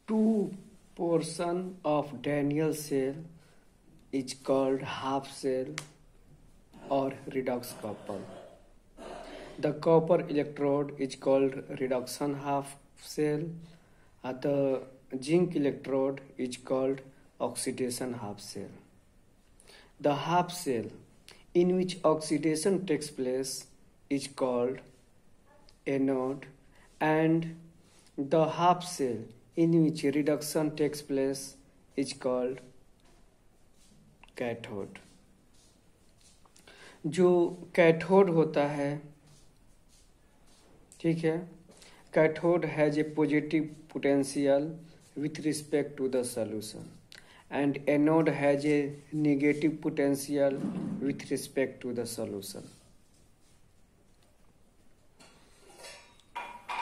Two portion of Daniell cell is called half cell or redox couple. The copper electrode is called reduction half cell. The zinc electrode is called oxidation half cell. The half cell in which oxidation takes place is called anode, and the half cell in which reduction takes place is called cathode. जो cathode होता है, ठीक है, cathode has a positive potential with respect to the solution and anode has a negative potential with respect to the solution.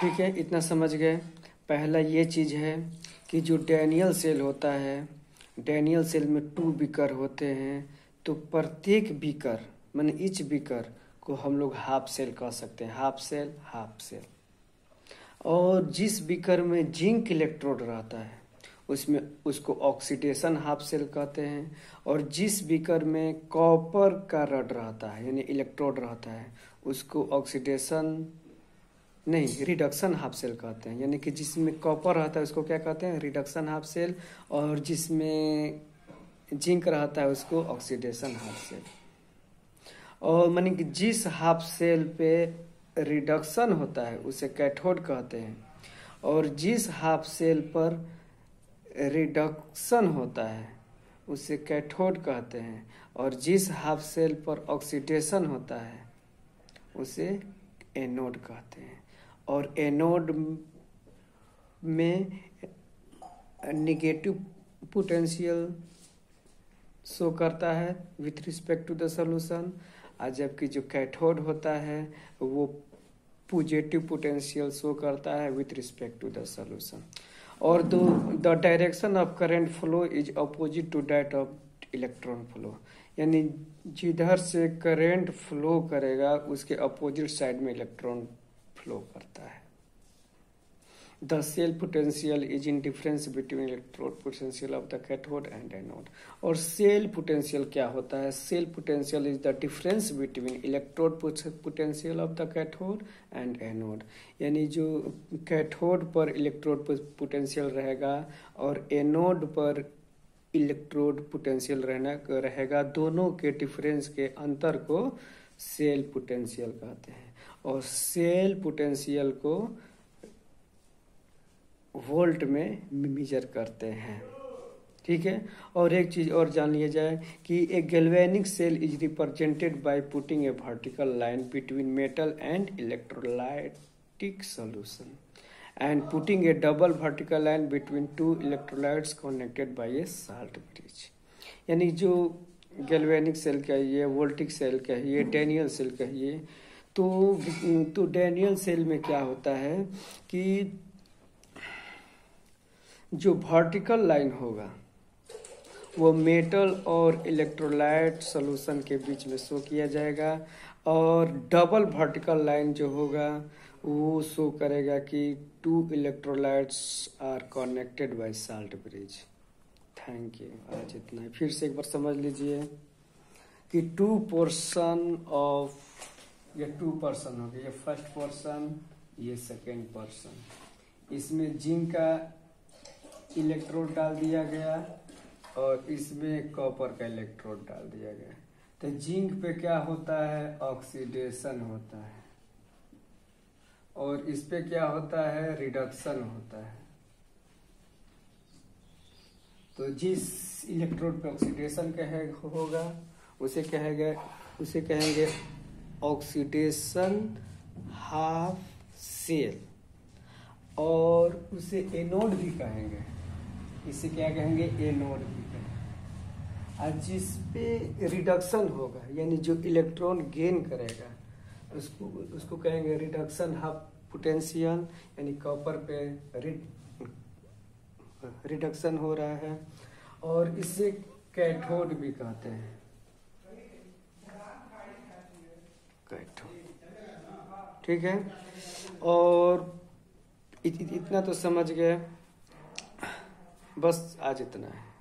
ठीक है, इतना समझ गए. पहला ये चीज है कि जो डैनियल सेल होता है, डैनियल सेल में 2 बीकर होते हैं, तो प्रत्येक बीकर माने ईच बीकर को हम लोग हाफ सेल कह सकते हैं. Half cell, half cell. और जिस बीकर में जिंक इलेक्ट्रोड रहता है उसमें उसको ऑक्सीडेशन हाफ सेल कहते हैं, और जिस बीकर में कॉपर का रड रहता है यानी इलेक्ट्रोड रहता है उसको ऑक्सीडेशन नहीं रिडक्शन हाफ सेल कहते हैं. यानी कि जिसमें कॉपर रहता है उसको क्या कहते हैं, रिडक्शन हाफ सेल, और जिसमें जिंक रहता है उसको ऑक्सीडेशन हाफ सेल. और माने कि जिस हाफ सेल पे रिडक्शन होता है उसे कैथोड कहते हैं, और जिस हाफ सेल पर रिडक्शन होता है उसे कैथोड कहते हैं, और जिस हाफ सेल पर ऑक्सीडेशन होता है उसे एनोड कहते हैं. और एनोड में नेगेटिव पोटेंशियल शो करता है with respect to the solution, और जबकि जो कैथोड होता है वो पॉजिटिव पोटेंशियल शो करता है with respect to the solution. और the direction of current flow is opposite to that of electron flow. यानी जिधर से करंट फ्लो करेगा उसके अपोजिट साइड में इलेक्ट्रॉन फ्लो करता है. The cell potential is in difference between electrode potential of the cathode and anode. और cell potential क्या होता है, cell potential is the difference between electrode potential of the cathode and anode. यानी जो cathode पर electrode potential रहेगा और anode पर इलेक्ट्रोड पोटेंशियल रहेगा, दोनों के डिफरेंस के अंतर को सेल पोटेंशियल कहते हैं. और सेल पोटेंशियल को वोल्ट में मेजर करते हैं. ठीक है. और एक चीज और जान लिया जाए कि a galvanic cell is represented by putting a vertical line between metal and electrolytic solution and putting a double vertical line between 2 electrolytes connected by a salt bridge. यानी जो गैल्वेनिक सेल कहिए, वोल्टिक सेल कहिए, Daniell cell कहिए, तो Daniel cell में क्या होता है कि जो वर्टिकल लाइन होगा वो मेटल और इलेक्ट्रोलाइट सॉल्यूशन के बीच में शो किया जाएगा, और डबल वर्टिकल लाइन जो होगा वो शो करेगा कि 2 electrolytes are connected by salt bridge. Thank you. आज इतना ही. फिर से एक बार समझ लीजिए कि 2 पोर्शन ऑफ, ये 2 पर्सन हो गए, ये फर्स्ट पर्सन, ये सेकेंड पर्सन. इसमें जिंक का इलेक्ट्रोड डाल दिया गया और इसमें कॉपर का इलेक्ट्रोड डाल दिया गया. तो जिंक पे क्या होता है, ऑक्सीडेशन होता है, और इस पे क्या होता है, रिडक्शन होता है. तो जिस इलेक्ट्रोड पे ऑक्सीडेशन होगा उसे कहेंगे ऑक्सीडेशन हाफ सेल, और उसे एनोड भी कहेंगे. इसे क्या कहेंगे, एनोड भी कहेंगे. और जिस पे रिडक्शन होगा यानी जो इलेक्ट्रॉन गेन करेगा उसको कहेंगे रिडक्शन हाफ पोटेंशियल, यानी कॉपर पे रिडक्शन हो रहा है, और इसे कैथोड भी कहते हैं. कैथोड. ठीक है. और इतना तो समझ गए. बस आज इतना है।